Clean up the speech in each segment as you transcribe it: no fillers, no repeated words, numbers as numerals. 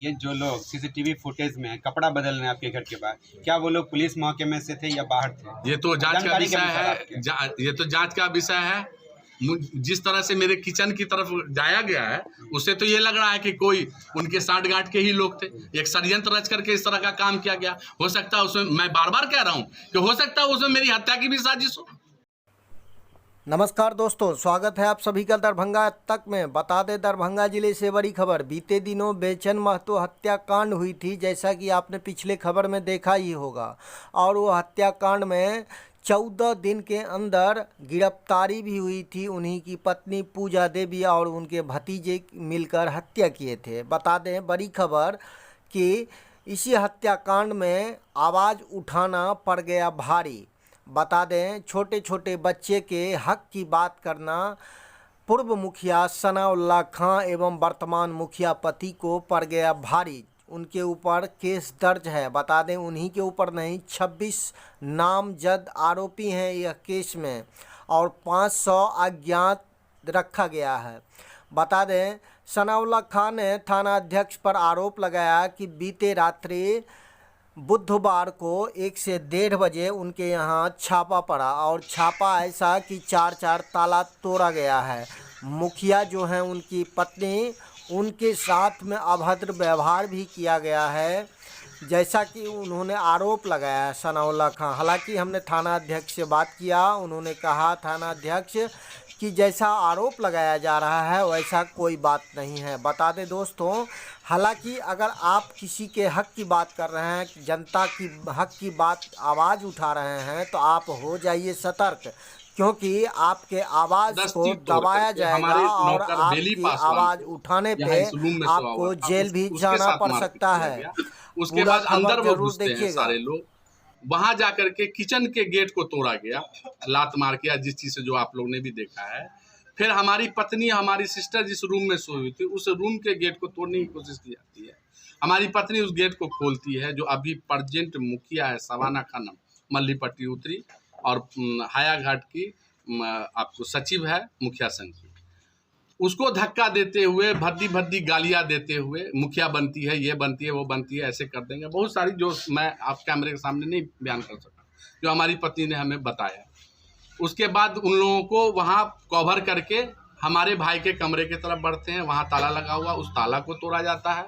ये जो लोग सीसीटीवी फुटेज में कपड़ा बदल रहे हैं आपके घर के बाहर, क्या वो लोग पुलिस महकमे में से थे या बाहर थे? ये तो जांच का विषय है। आपके। ये तो जांच का विषय है। जिस तरह से मेरे किचन की तरफ जाया गया है, उससे तो ये लग रहा है कि कोई उनके साठगांठ के ही लोग थे। एक षड्यंत्र रच करके इस तरह का काम किया गया। हो सकता है उसमें, मैं बार बार कह रहा हूँ कि हो सकता है उसमें मेरी हत्या की भी साजिश हो। नमस्कार दोस्तों, स्वागत है आप सभी का दरभंगा तक में। बता दें, दरभंगा जिले से बड़ी खबर। बीते दिनों बेचन महतो हत्याकांड हुई थी, जैसा कि आपने पिछले खबर में देखा ही होगा। और वो हत्याकांड में 14 दिन के अंदर गिरफ्तारी भी हुई थी। उन्हीं की पत्नी पूजा देवी और उनके भतीजे मिलकर हत्या किए थे। बता दें, बड़ी खबर कि इसी हत्याकांड में आवाज़ उठाना पड़ गया भारी। बता दें, छोटे छोटे बच्चे के हक की बात करना पूर्व मुखिया सनाउल्लाह खां एवं वर्तमान मुखिया पति को पड़ गया भारी। उनके ऊपर केस दर्ज है। बता दें, उन्हीं के ऊपर नहीं, 26 नामजद आरोपी हैं यह केस में, और 500 अज्ञात रखा गया है। बता दें, सनाउल्लाह खां ने थाना अध्यक्ष पर आरोप लगाया कि बीते रात्रि बुधवार को 1 से 1:30 बजे उनके यहाँ छापा पड़ा, और छापा ऐसा कि 4 ताला तोड़ा गया है। मुखिया जो हैं, उनकी पत्नी, उनके साथ में अभद्र व्यवहार भी किया गया है, जैसा कि उन्होंने आरोप लगाया है सनाउल्लाह खां। हालांकि हमने थाना अध्यक्ष से बात किया, उन्होंने कहा थाना अध्यक्ष कि जैसा आरोप लगाया जा रहा है वैसा कोई बात नहीं है। बता दें दोस्तों, हालांकि अगर आप किसी के हक की बात कर रहे हैं, जनता की हक की बात आवाज़ उठा रहे हैं, तो आप हो जाइए सतर्क, क्योंकि आपके आवाज़ को दबाया जाएगा और आपकी आवाज़ उठाने पे आपको जेल भी जाना पड़ सकता है। उसके बाद अंदर वो घुसते हैं सारे लोग। वहां जाकर के किचन के गेट को तोड़ा गया, लात मार के, जिस चीज से जो आप लोग ने भी देखा है। फिर हमारी पत्नी, हमारी सिस्टर जिस रूम में सोई हुई थी, उस रूम के गेट को तोड़ने की कोशिश की जाती है। हमारी पत्नी उस गेट को खोलती है। जो अभी प्रेजेंट मुखिया है सवाना खानम, मल्लीपट्टी उत्तरी, और हायाघाट की आपको सचिव है मुखिया संघ की, उसको धक्का देते हुए, भद्दी भद्दी गालियाँ देते हुए, मुखिया बनती है, ये बनती है, वो बनती है, ऐसे कर देंगे। बहुत सारी जो मैं आप कैमरे के सामने नहीं बयान कर सकता, जो हमारी पत्नी ने हमें बताया। उसके बाद उन लोगों को वहाँ कवर करके हमारे भाई के कमरे की तरफ बढ़ते हैं। वहाँ ताला लगा हुआ, उस ताला को तोड़ा जाता है।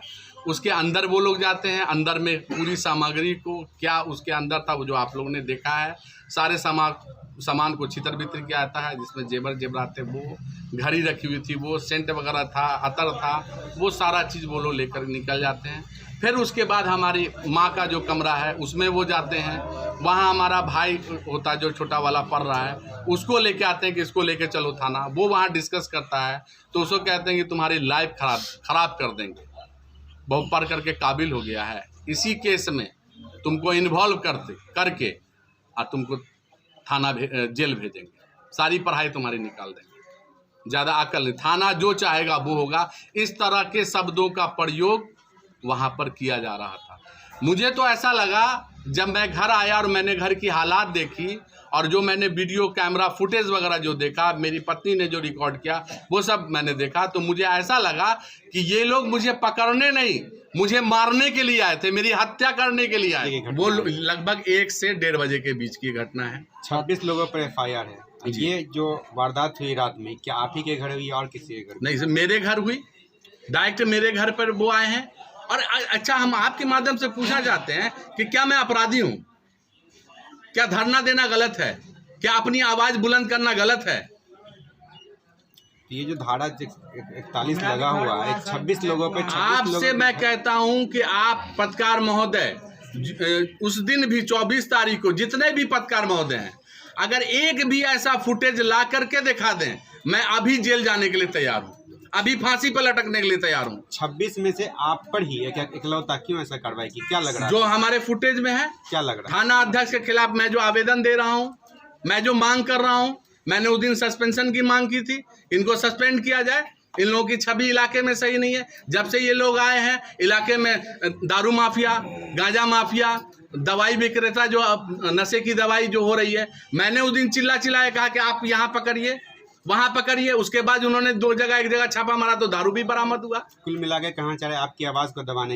उसके अंदर वो लोग जाते हैं। अंदर में पूरी सामग्री को, क्या उसके अंदर था वो जो आप लोगों ने देखा है, सारे सामान को छितर बितर किया जाता है, जिसमें जेवर जेवरात थे, वो घड़ी रखी हुई थी, वो सेंट वगैरह था, अतर था, वो सारा चीज़ वो लोग लेकर निकल जाते हैं। फिर उसके बाद हमारी माँ का जो कमरा है उसमें वो जाते हैं। वहाँ हमारा भाई होता है जो छोटा वाला पढ़ रहा है, उसको लेके आते हैं कि इसको लेके चलो थाना। वो वहाँ डिस्कस करता है, तो उसको कहते हैं कि तुम्हारी लाइफ खराब कर देंगे, बहुत पढ़ करके काबिल हो गया है, इसी केस में तुमको इन्वॉल्व करके और तुमको थाना जेल भेजेंगे, सारी पढ़ाई तुम्हारी निकाल देंगे, ज़्यादा अकल नहीं, थाना जो चाहेगा वो होगा। इस तरह के शब्दों का प्रयोग वहाँ पर किया जा रहा था। मुझे तो ऐसा लगा, जब मैं घर आया और मैंने घर की हालात देखी, और जो मैंने वीडियो कैमरा फुटेज वगैरह जो देखा, मेरी पत्नी ने जो रिकॉर्ड किया, वो सब मैंने देखा, तो मुझे ऐसा लगा कि ये लोग मुझे पकड़ने नहीं, मुझे मारने के लिए आए थे, मेरी हत्या करने के लिए आए। वो लगभग 1 से 1:30 बजे के बीच की घटना है। 26 लोगों पर FIR है। ये जो वारदात हुई रात में, क्या आप ही के घर हुई और किसी के घर? नहीं सर, मेरे घर हुई, डायरेक्ट मेरे घर पर वो आए हैं। और अच्छा, हम आपके माध्यम से पूछना चाहते हैं कि क्या मैं अपराधी हूँ? क्या धरना देना गलत है? क्या अपनी आवाज बुलंद करना गलत है? ये जो धारा 41 लगा हुआ है, 26 लोगों पे, आपसे मैं कहता हूं कि आप पत्रकार महोदय, उस दिन भी 24 तारीख को जितने भी पत्रकार महोदय हैं, अगर एक भी ऐसा फुटेज ला करके दिखा दें, मैं अभी जेल जाने के लिए तैयार हूं, अभी फांसी पर लटकने के लिए तैयार हूं। 26 में से आप पर ही है क्या इकलौता? क्यों ऐसा कार्रवाई की? क्या लग रहा है जो हमारे फुटेज में है? क्या लग रहा है? थाना अध्यक्ष के खिलाफ मैं जो आवेदन दे रहा हूं, मैं जो मांग कर रहा हूं, मैंने उस दिन सस्पेंशन की मांग की थी, इनको सस्पेंड किया जाए। इन लोगों की छवि इलाके में सही नहीं है। जब से ये लोग आए हैं इलाके में, दारू माफिया, गांजा माफिया, दवाई विक्रेता, जो नशे की दवाई जो हो रही है, मैंने उस दिन चिल्लाए कहा कि आप यहाँ पकड़िए, वहां पकड़िए। उसके बाद उन्होंने एक जगह छापा मारा तो दारू भी बरामद हुआ। कुल मिला के कहाँ चले, आपकी आवाज को दबाने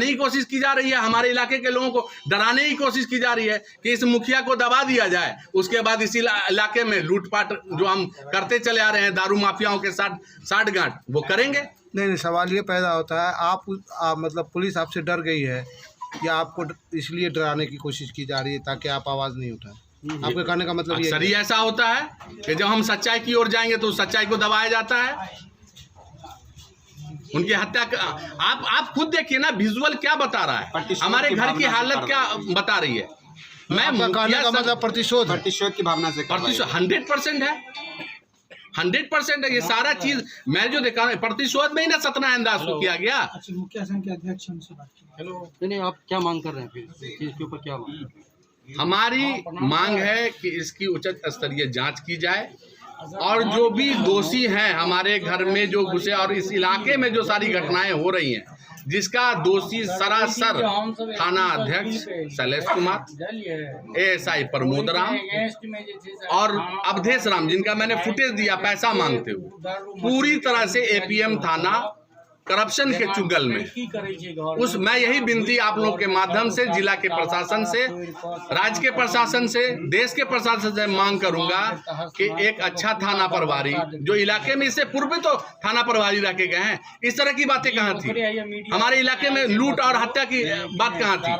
की कोशिश की जा रही है, हमारे इलाके के लोगों को डराने की कोशिश की जा रही है कि इस मुखिया को दबा दिया जाए। उसके बाद इसी इलाके में लूटपाट जो हम करते चले आ रहे हैं, दारू माफियाओं के साथ साठगांठ, वो करेंगे। नहीं, सवाल ये पैदा होता है, आप मतलब पुलिस आपसे डर गई है या आपको इसलिए डराने की कोशिश की जा रही है ताकि आप आवाज़ नहीं उठाएं? आपके कहने का मतलब अक्सर ही ऐसा होता है कि जब हम सच्चाई की ओर जाएंगे तो सच्चाई को दबाया जाता है। उनकी हत्या आप खुद देखिए ना, विजुअल क्या बता रहा है, हमारे घर की हालत क्या बता रही है। मैं कहने का मतलब प्रतिशोध की भावना से 100% है, 100% है ये सारा चीज। मैं जो देखा प्रतिशोध में ही ना सतना अंदाज को किया गया। मुखिया संघ के अध्यक्ष हमसे बात की। हेलो, नहीं, आप क्या मांग कर रहे हैं फिर इसके ऊपर, क्या मांग? हमारी मांग है कि इसकी उचित स्तरीय जांच की जाए और जो भी दोषी हैं हमारे घर में जो घुसे और इस इलाके में जो सारी घटनाएं हो रही हैं, जिसका दोषी सरासर थाना अध्यक्ष शैलेश कुमार, ASI प्रमोद राम और अवधेश राम, जिनका मैंने फुटेज दिया पैसा मांगते हुए, पूरी तरह से APM थाना करप्शन के चुगल में। मैं यही विनती आप लोग के माध्यम से जिला के प्रशासन से, राज्य के प्रशासन से, देश के प्रशासन से मांग करूंगा कि एक अच्छा थाना प्रभारी, जो इलाके में इससे पूर्व तो थाना प्रभारी रखे गए हैं, इस तरह की बातें कहाँ थी? हमारे इलाके में लूट और हत्या की बात कहाँ थी?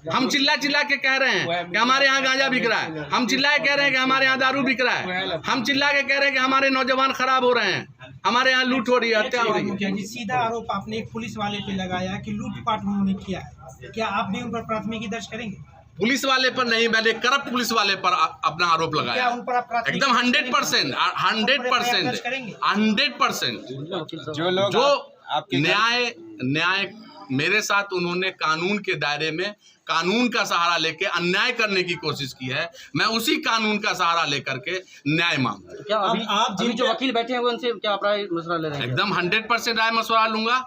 हम चिल्ला चिल्ला के कह रहे हैं कि हमारे यहाँ गांजा बिक रहा है, हम चिल्ला के कह रहे हैं कि हमारे यहाँ दारू बिक रहा है, हम चिल्ला के कह रहे हैं कि हमारे नौजवान खराब हो रहे हैं, हमारे यहाँ लूट हो रही है, हत्या हो रही है। मुखिया जी, सीधा आरोप आपने एक पुलिस वाले पे लगाया कि लूटपाट उन्होंने किया है, क्या आप भी उन पर प्राथमिकी दर्ज करेंगे? पुलिस वाले पर नहीं, मैंने करप्ट पुलिस वाले पर अपना आरोप लगाया। क्या उन पर आप प्राथमिकी एकदम 100% 100% जो लोग जो आपके न्याय मेरे साथ उन्होंने कानून के दायरे में कानून का सहारा लेके अन्याय करने की कोशिश की है, मैं उसी कानून का सहारा लेकर के न्याय मांगू। क्या आप जिन जो वकील बैठे हैं उनसे क्या आप राय मशवरा ले रहे हैं? एकदम 100% राय मशवरा लूंगा।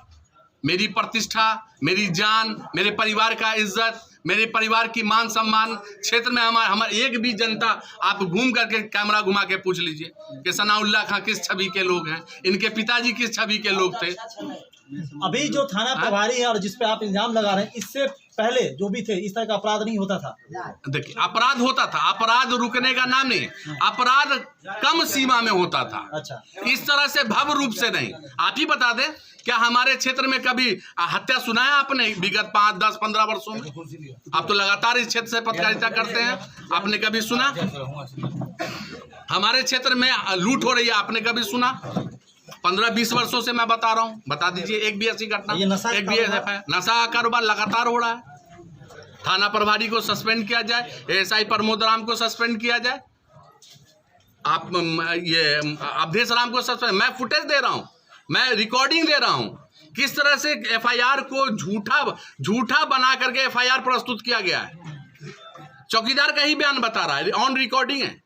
मेरी प्रतिष्ठा, मेरी जान, मेरे परिवार का इज्जत, मेरे परिवार की मान सम्मान, क्षेत्र में हमारे एक भी जनता, आप घूम करके कैमरा घुमा के पूछ लीजिए कि सनाउल्लाह खां किस छवि के लोग हैं, इनके पिताजी किस छवि के लोग थे। अभी जो थाना प्रभारी है और जिस पे आप इल्जाम लगा रहे हैं, इससे पहले जो भी थे इस तरह का अपराध नहीं होता था। देखिए, अपराध होता था, अपराध रुकने का नाम नहीं, अपराध कम सीमा में होता था। अच्छा, इस तरह से भव्य रूप से नहीं। आप ही बता दें, क्या हमारे क्षेत्र में कभी हत्या सुना है आपने विगत 5, 10, 15 वर्षों में? आप तो लगातार इस क्षेत्र से पत्रकारिता करते हैं, आपने कभी सुना? हमारे क्षेत्र में लूट हो रही है, आपने कभी सुना? 15-20 वर्षों से मैं बता रहा हूँ, बता दीजिए एक भी ऐसी घटना, एक भी नशा का कारोबार लगातार हो रहा है। थाना प्रभारी को सस्पेंड किया जाए, ASI प्रमोद राम को सस्पेंड किया जाए, आप ये अवधेश राम को सस्पेंड, मैं फुटेज दे रहा हूँ, मैं रिकॉर्डिंग दे रहा हूँ, किस तरह से FIR को झूठा बना करके FIR प्रस्तुत किया गया है। चौकीदार का ही बयान बता रहा है, ऑन रिकॉर्डिंग है।